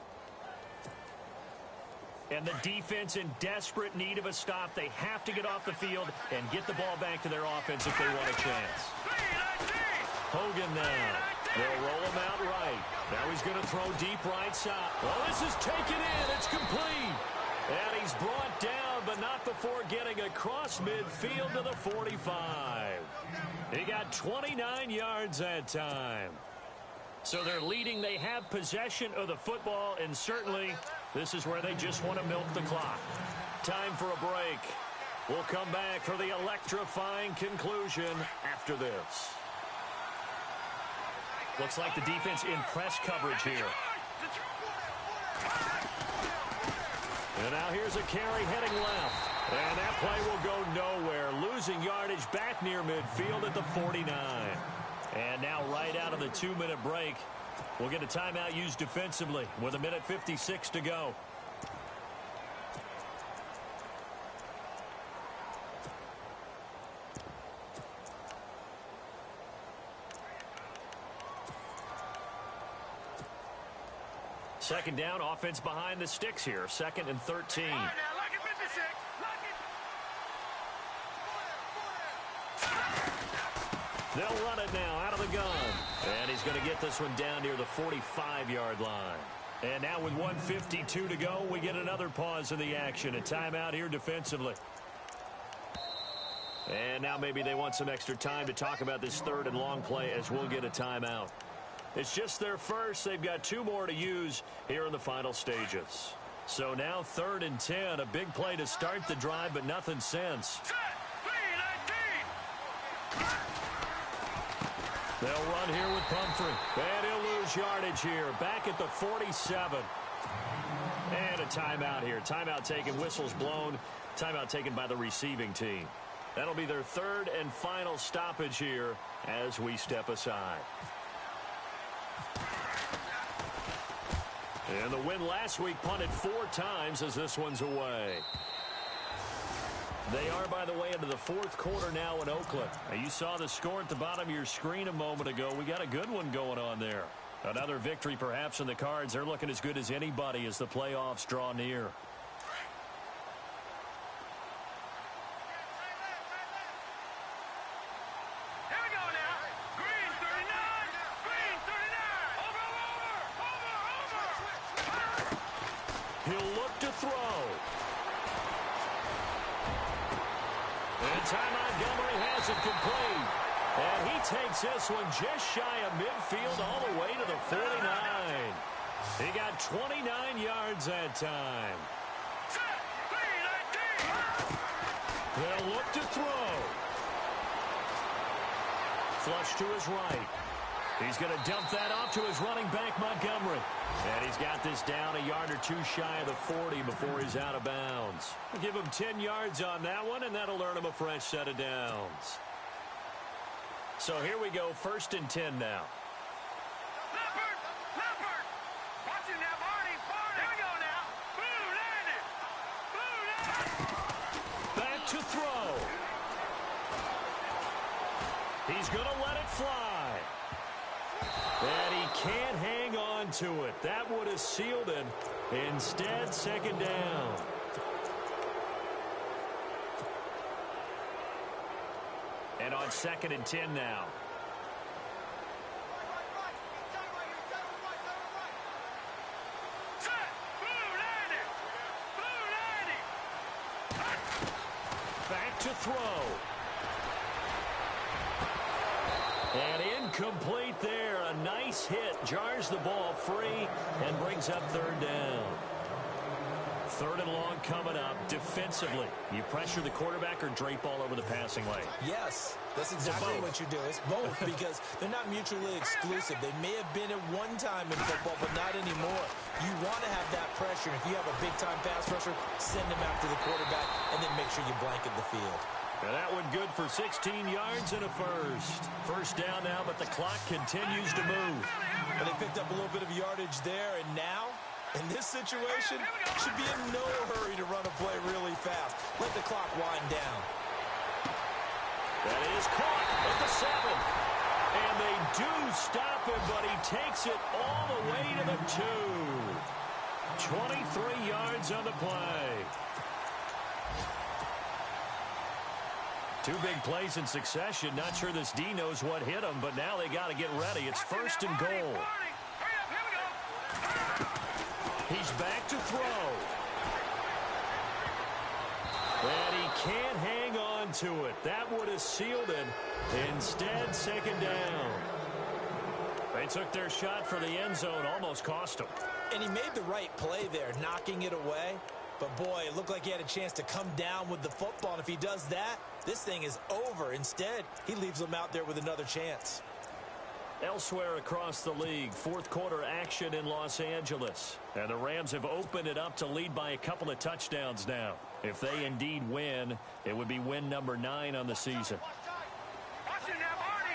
And the defense in desperate need of a stop. They have to get off the field and get the ball back to their offense if they want a chance. Hogan now. They'll roll him out right. Now he's going to throw deep right side. Well, this is taken in. It's complete. And he's brought down, but not before getting across midfield to the 45. He got 29 yards that time. So they're leading. They have possession of the football, and certainly this is where they just want to milk the clock. time for a break. We'll come back for the electrifying conclusion after this. Looks like the defense in press coverage here. And now here's a carry heading left. And that play will go nowhere. Losing yardage back near midfield at the 49. And now right out of the 2-minute break, we'll get a timeout used defensively with 1:56 to go. Second down, offense behind the sticks here. 2nd and 13. All right, now, look at 56. Look They'll run it now out of the gun. And he's going to get this one down near the 45-yard line. And now with 1:52 to go, we get another pause in the action. A timeout here defensively. And now maybe they want some extra time to talk about this 3rd and long play as we'll get a timeout. It's just their first. They've got 2 more to use here in the final stages. So now 3rd and 10. A big play to start the drive, but nothing since. They'll run here with Pumphrey. And he'll lose yardage here. Back at the 47. And a timeout here. Timeout taken, whistles blown. Timeout taken by the receiving team. That'll be their 3rd and final stoppage here as we step aside. And the win last week punted 4 times as this one's away. They are, by the way, into the 4th quarter now in Oakland. Now, you saw the score at the bottom of your screen a moment ago. We got a good one going on there. Another victory perhaps in the cards. They're looking as good as anybody as the playoffs draw near. He'll look to throw. And Ty Montgomery has it complete. And he takes this one just shy of midfield all the way to the 49. He got 29 yards that time. They'll look to throw. Flush to his right. He's going to dump that off to his running back, Montgomery. And he's got this down a yard or 2 shy of the 40 before he's out of bounds. We'll give him 10 yards on that one, and that'll earn him a fresh set of downs. So here we go, 1st and 10 now. Leopard! Watch him now, Barney! Here we go now! Blue landed! Back to throw. He's going to let it fly. And he can't hang on to it. That would have sealed it. Instead, 2nd down. And on 2nd and 10 now. Back to throw. And incomplete there. A nice hit. Jars the ball free and brings up 3rd down. 3rd and long coming up defensively. You pressure the quarterback or drape all over the passing lane? Yes, that's exactly what you do. It's both because they're not mutually exclusive. They may have been at one time in football, but not anymore. You want to have that pressure. If you have a big-time pass rusher, send him after the quarterback and then make sure you blanket the field. And that one good for 16 yards and a first. 1st down now, but the clock continues to move. And they picked up a little bit of yardage there, and now, in this situation, should be in no hurry to run a play really fast. Let the clock wind down. That is caught at the 7. And they do stop him, but he takes it all the way to the 2. 23 yards on the play. 2 big plays in succession. Not sure this D knows what hit him, but now they got to get ready. It's 1st and goal. He's back to throw. And he can't hang on to it. That would have sealed it. Instead, 2nd down. They took their shot for the end zone, almost cost them. And he made the right play there, knocking it away. But, boy, it looked like he had a chance to come down with the football. And if he does that, this thing is over. Instead, he leaves them out there with another chance. Elsewhere across the league, fourth quarter action in Los Angeles. And the Rams have opened it up to lead by a couple of touchdowns now. If they indeed win, it would be win number 9 on the season. Watch it now, Barney.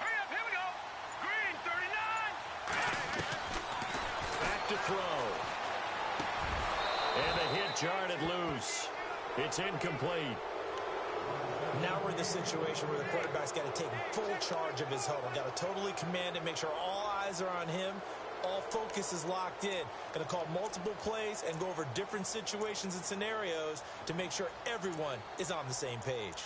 Hurry up, here we go. Green, 39. Back to throw. And a hit jarred loose. It's incomplete. Now we're in the situation where the quarterback's got to take full charge of his huddle. Got to totally command it, make sure all eyes are on him. All focus is locked in. Going to call multiple plays and go over different situations and scenarios to make sure everyone is on the same page.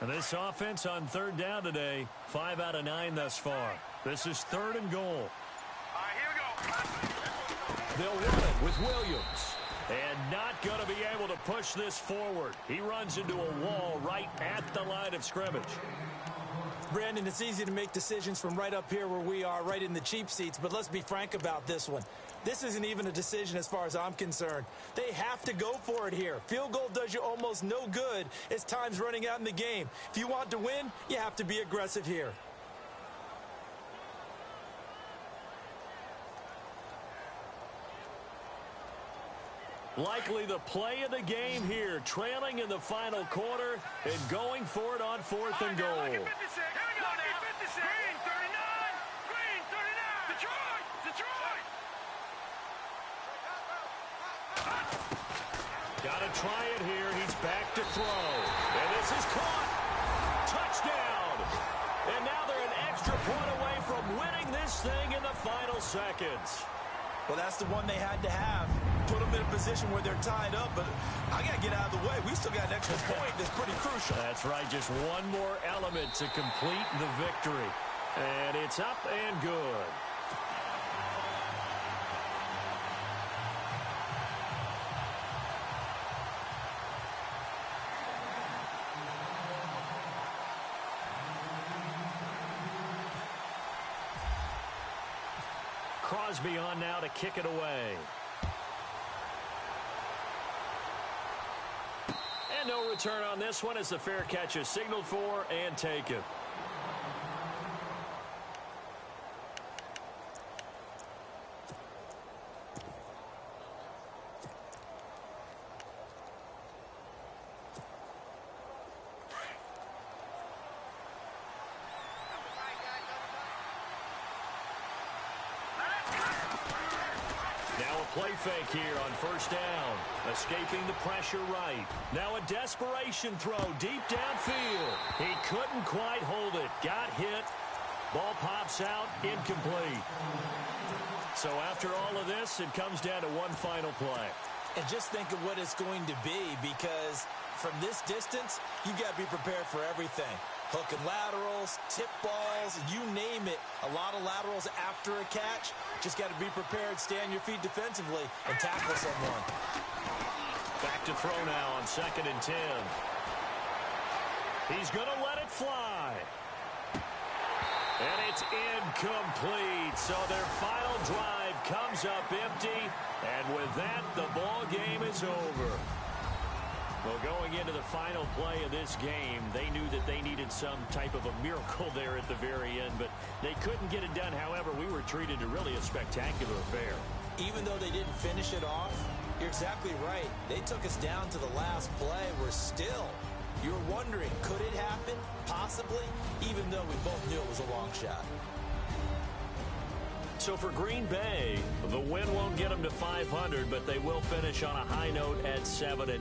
And this offense on third down today, 5 out of 9 thus far. This is 3rd and goal. All right, here we go. They'll run it with Williams. And not going to be able to push this forward. He runs into a wall right at the line of scrimmage. Brandon, it's easy to make decisions from right up here where we are, right in the cheap seats, but let's be frank about this one. This isn't even a decision as far as I'm concerned. They have to go for it here. Field goal does you almost no good as time's running out in the game. If you want to win, you have to be aggressive here. Likely the play of the game here, trailing in the final quarter and going for it on 4th and goal. Here we go now. Green, 39. Green, 39. Detroit. Got to try it here. He's back to throw. And this is caught. Touchdown. And now they're an extra point away from winning this thing in the final seconds. Well, that's the one they had to have. Put them in a position where they're tied up, but I got to get out of the way. We still got an extra point that's pretty crucial. That's right. Just one more element to complete the victory. And it's up and good. Crosby on now to kick it away. And no return on this one as the fair catch is signaled for and taken. Play fake here on first down. Escaping the pressure right. Now a desperation throw deep downfield. He couldn't quite hold it. Got hit. Ball pops out. Incomplete. So after all of this, it comes down to one final play. And just think of what it's going to be, because from this distance, you got to be prepared for everything. Hook and laterals, tip balls, you name it. A lot of laterals after a catch. Just got to be prepared, stay on your feet defensively, and tackle someone. Back to throw now on 2nd and 10. He's going to let it fly. And it's incomplete. So their final drive comes up empty. And with that, the ball game is over. Well, going into the final play of this game, they knew that they needed some type of a miracle there at the very end, but they couldn't get it done. However, we were treated to really a spectacular affair. Even though they didn't finish it off, you're exactly right. They took us down to the last play. You're wondering, could it happen? Possibly, even though we both knew it was a long shot. So for Green Bay, the win won't get them to 500, but they will finish on a high note at 7-9.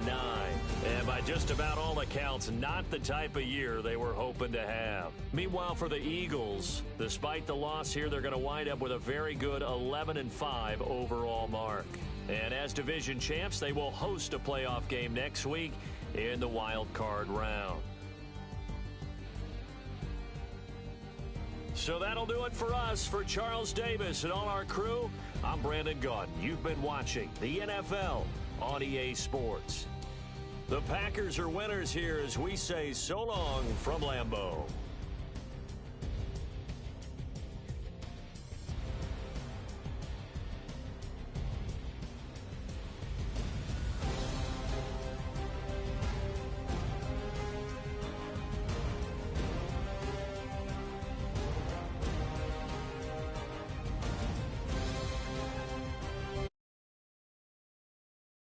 And by just about all accounts, not the type of year they were hoping to have. Meanwhile, for the Eagles, despite the loss here, they're going to wind up with a very good 11-5 overall mark. And as division champs, they will host a playoff game next week in the wild card round. So that'll do it for us. For Charles Davis and all our crew, I'm Brandon Gaudin. You've been watching the NFL on EA Sports. The Packers are winners here as we say so long from Lambeau.